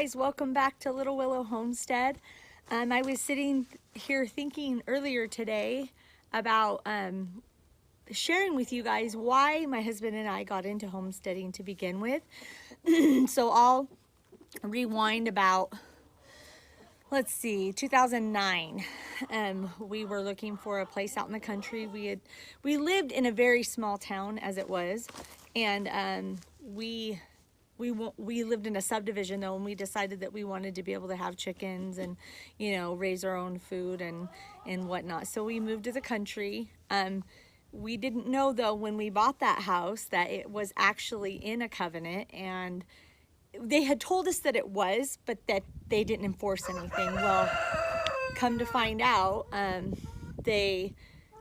guys, welcome back to Little Willow Homestead. I was sitting here thinking earlier today about sharing with you guys why my husband and I got into homesteading to begin with. So I'll rewind about, let's see, 2009. We were looking for a place out in the country. We lived in a very small town as it was, and we lived in a subdivision though, and we decided that we wanted to be able to have chickens and, you know, raise our own food and whatnot. So we moved to the country. We didn't know though when we bought that house that it was actually in a covenant, and they had told us that it was, but that they didn't enforce anything. Well, come to find out, they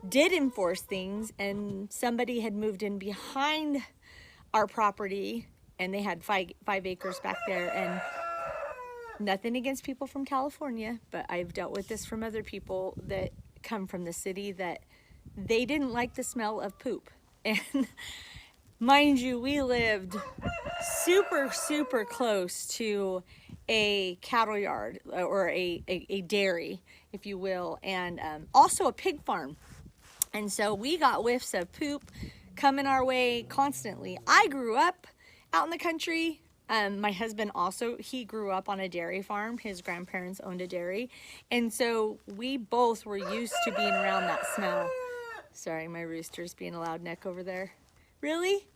did enforce things, and somebody had moved in behind our property, and they had five acres back there. And nothing against people from California, but I've dealt with this from other people that come from the city, that they didn't like the smell of poop. And mind you, we lived super close to a cattle yard, or a dairy, if you will, and also a pig farm. And so we got whiffs of poop coming our way constantly. I grew up out in the country. My husband also, he grew up on a dairy farm. His grandparents owned a dairy. And so we both were used to being around that smell. Sorry, my rooster's being a loud neck over there. Really?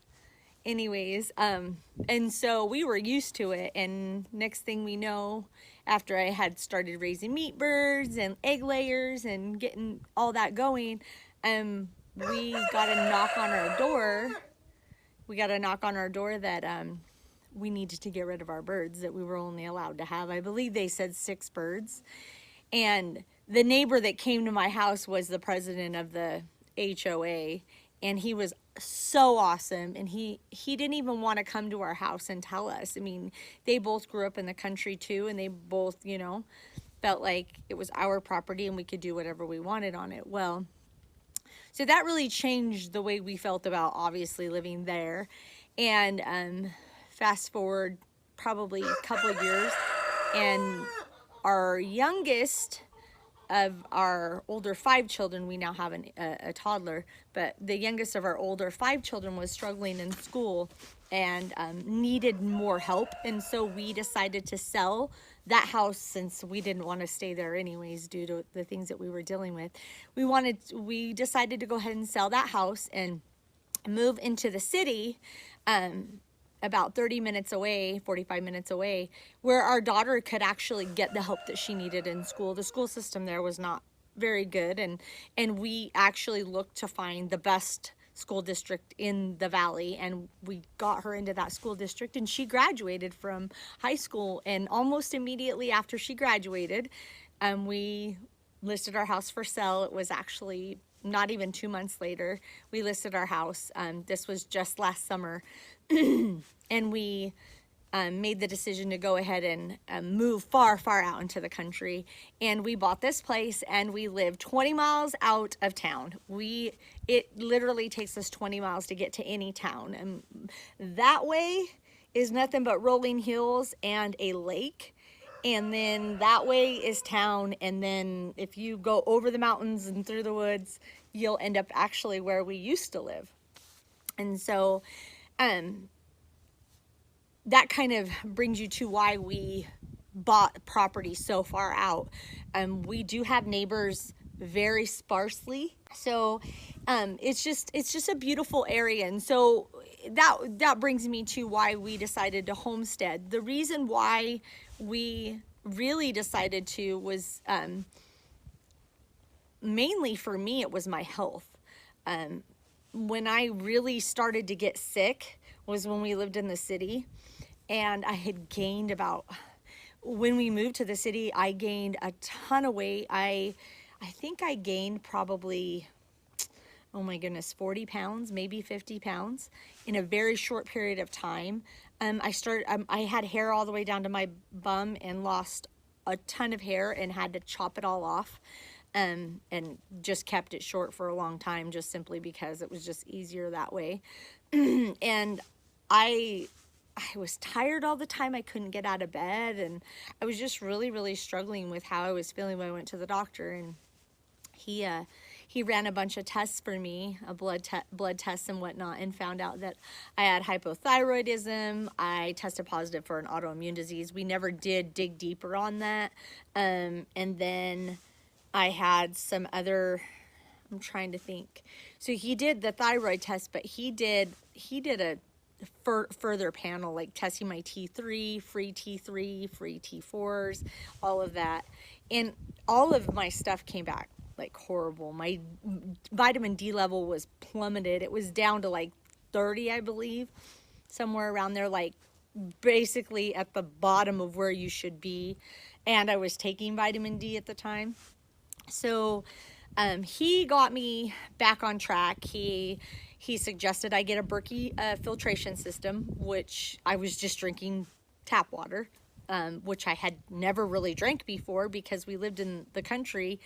Anyways, and so we were used to it. And next thing we know, after I had started raising meat birds and egg layers and getting all that going, we got a knock on our door. We got a knock on our door that we needed to get rid of our birds, that we were only allowed to have, I believe they said 6 birds. And the neighbor that came to my house was the president of the HOA, and he was so awesome. And he didn't even want to come to our house and tell us. I mean, they both grew up in the country too, and they both, you know, felt like it was our property and we could do whatever we wanted on it. Well, so that really changed the way we felt about obviously living there. And fast forward probably a couple of years, and our youngest of our older 5 children, we now have a toddler, but the youngest of our older 5 children was struggling in school and needed more help. And so we decided to sell that house, since we didn't want to stay there anyways due to the things that we were dealing with. We decided to go ahead and sell that house and move into the city, about 30 minutes away, 45 minutes away, where our daughter could actually get the help that she needed in school. The school system there was not very good, and we actually looked to find the best school district in the valley, and we got her into that school district, and she graduated from high school. And almost immediately after she graduated, we listed our house for sale. It was actually not even 2 months later we listed our house. This was just last summer. And we made the decision to go ahead and move far out into the country. And we bought this place, and we live 20 miles out of town. It literally takes us 20 miles to get to any town. And that way is nothing but rolling hills and a lake. And then that way is town. And then if you go over the mountains and through the woods, you'll end up actually where we used to live. And so that kind of brings you to why we bought property so far out. We do have neighbors very sparsely, so it's just a beautiful area. And so that brings me to why we decided to homestead. The reason why we really decided to was mainly for me, it was my health. When I really started to get sick was when we lived in the city, and I had gained when we moved to the city, I gained a ton of weight. I think I gained probably, oh my goodness, 40 pounds, maybe 50 pounds in a very short period of time. I had hair all the way down to my bum and lost a ton of hair and had to chop it all off. And just kept it short for a long time, just simply because it was just easier that way. And I I was tired all the time. I couldn't get out of bed, and I was just really, really struggling with how I was feeling when I went to the doctor. And he ran a bunch of tests for me, blood tests and whatnot, and found out that I had hypothyroidism. I tested positive for an autoimmune disease. We never did dig deeper on that. And then I had some other, I'm trying to think. So he did the thyroid test, but he did a further panel, like testing my T3, free T3, free T4s, all of that. And all of my stuff came back like horrible. My vitamin D level was plummeted. It was down to like 30, I believe, somewhere around there, like basically at the bottom of where you should be. And I was taking vitamin D at the time. So he got me back on track. He suggested I get a Berkey filtration system, which I was just drinking tap water, which I had never really drank before because we lived in the country.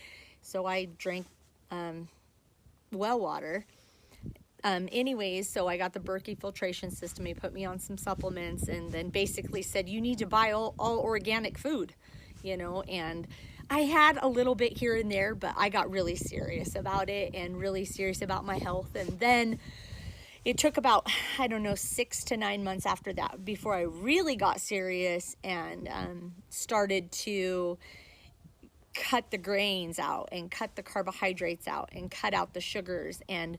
So I drank well water. Anyways, so I got the Berkey filtration system. He put me on some supplements and then basically said, you need to buy all organic food, you know, and I had a little bit here and there, but I got really serious about it and really serious about my health. And then it took about, I don't know, 6 to 9 months after that before I really got serious and started to cut the grains out and cut the carbohydrates out and cut out the sugars and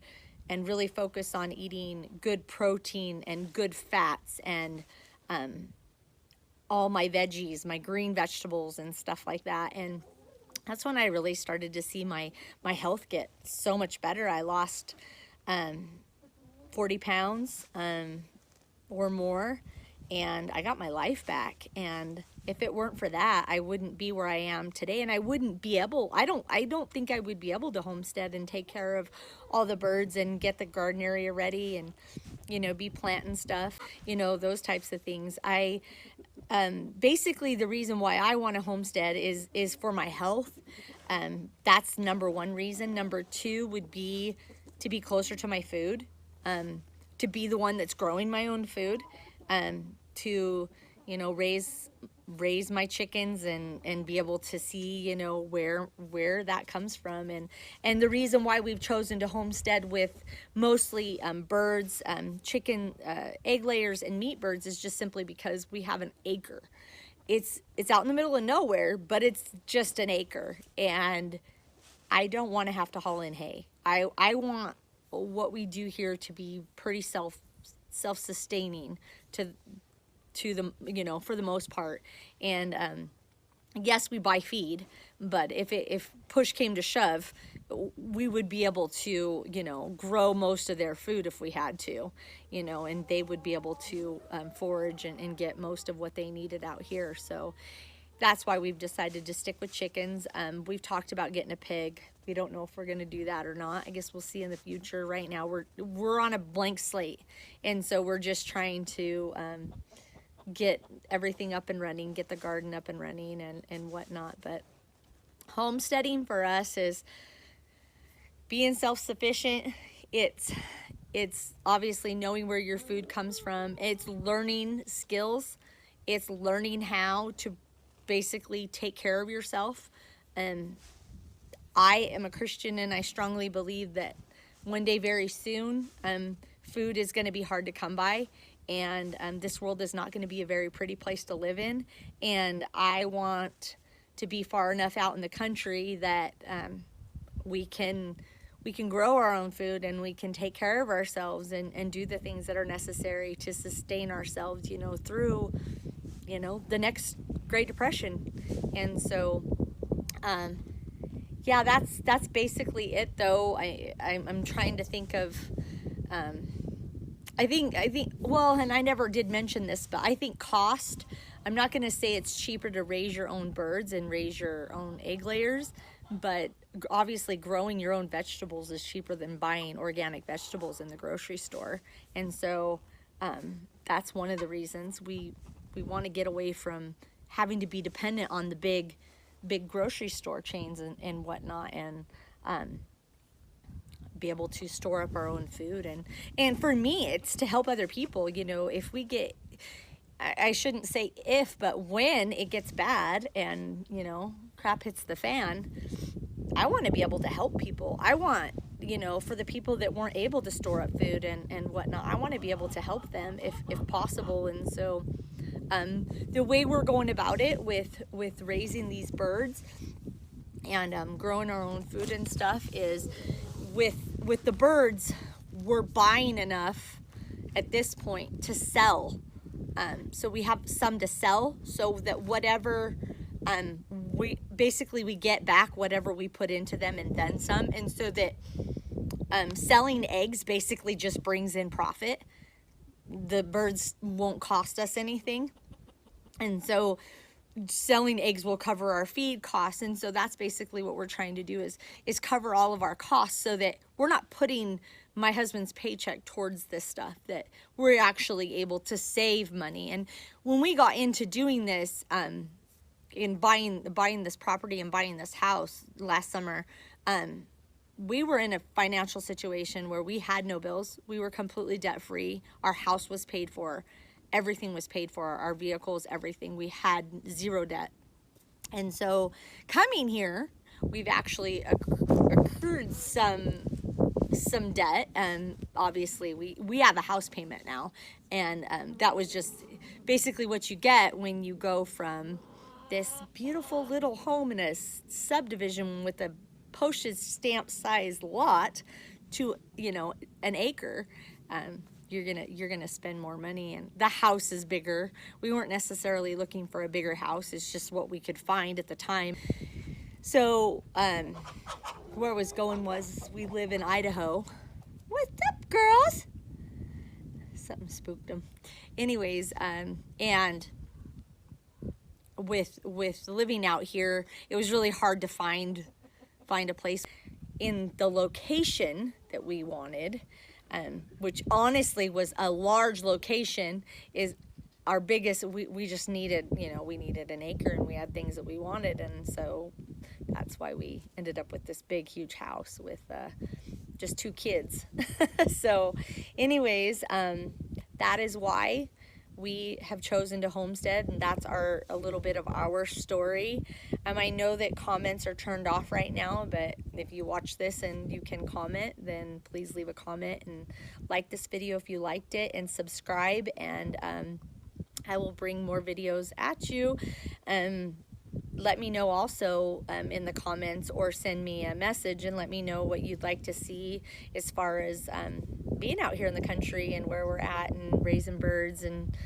really focus on eating good protein and good fats and all my veggies, my green vegetables and stuff like that. And that's when I really started to see my health get so much better. I lost 40 pounds or more, and I got my life back. And if it weren't for that, I wouldn't be where I am today, and I wouldn't be able, I don't think I would be able to homestead and take care of all the birds and get the garden area ready and, you know, be planting stuff, you know, those types of things. Basically the reason why I want to homestead is for my health. That's number one reason. Number two would be to be closer to my food, to be the one that's growing my own food, to, you know, raise my chickens and be able to see, you know, where that comes from. And the reason why we've chosen to homestead with mostly birds, chicken, egg layers and meat birds is just simply because we have an acre. It's out in the middle of nowhere, but it's just an acre, and I don't want to have to haul in hay. I want what we do here to be pretty self-sustaining to the, you know, for the most part. And yes, we buy feed, but if push came to shove, we would be able to, you know, grow most of their food if we had to, you know, and they would be able to forage and get most of what they needed out here. So that's why we've decided to stick with chickens. We've talked about getting a pig. We don't know if we're going to do that or not. I guess we'll see in the future. Right now we're on a blank slate, and so we're just trying to get everything up and running, get the garden up and running and whatnot. But homesteading for us is being self-sufficient. It's obviously knowing where your food comes from. It's learning skills. It's learning how to basically take care of yourself. And I am a Christian, and I strongly believe that one day very soon, food is going to be hard to come by, and this world is not going to be a very pretty place to live in. And I want to be far enough out in the country that we can grow our own food, and we can take care of ourselves and do the things that are necessary to sustain ourselves, you know, through, you know, the next Great Depression. And so yeah, that's basically it, though. I'm trying to think of I think well, and I never did mention this, but I think cost, I'm not going to say it's cheaper to raise your own birds and raise your own egg layers, but obviously growing your own vegetables is cheaper than buying organic vegetables in the grocery store. And so that's one of the reasons we want to get away from having to be dependent on the big grocery store chains and whatnot, and be able to store up our own food. And for me, it's to help other people. You know, if we get, I shouldn't say if, but when it gets bad and, you know, crap hits the fan, I want to be able to help people. I want, you know, for the people that weren't able to store up food and whatnot, I want to be able to help them if possible. And so the way we're going about it with raising these birds and growing our own food and stuff is with the birds, we're buying enough at this point to sell. So we have some to sell, so that whatever we get back whatever we put into them and then some. And so that selling eggs basically just brings in profit. The birds won't cost us anything. And so selling eggs will cover our feed costs. And so that's basically what we're trying to do is cover all of our costs, so that we're not putting my husband's paycheck towards this stuff, that we're actually able to save money. And when we got into doing this, in buying this property and buying this house last summer, we were in a financial situation where we had no bills. We were completely debt free. Our house was paid for. Everything was paid for, our vehicles, everything. We had zero debt. And so coming here, we've actually accrued some debt, and obviously we have a house payment now. And that was just basically what you get when you go from this beautiful little home in a subdivision with a postage stamp sized lot to, you know, an acre. You're gonna spend more money, and the house is bigger. We weren't necessarily looking for a bigger house. It's just what we could find at the time. So where I was going was, we live in Idaho. What's up, girls? Something spooked them. Anyways, and with living out here, it was really hard to find a place in the location that we wanted. Which honestly was a large location. Is our biggest, we just needed, you know, we needed an acre, and we had things that we wanted. And so that's why we ended up with this big, huge house with just 2 kids. So anyways, that is why we have chosen to homestead, and that's a little bit of our story. I know that comments are turned off right now, but if you watch this and you can comment, then please leave a comment and like this video if you liked it, and subscribe, and I will bring more videos at you. Let me know also in the comments, or send me a message and let me know what you'd like to see as far as being out here in the country and where we're at and raising birds and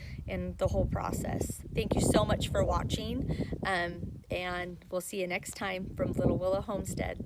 the whole process. Thank you so much for watching, and we'll see you next time from Little Willow Homestead.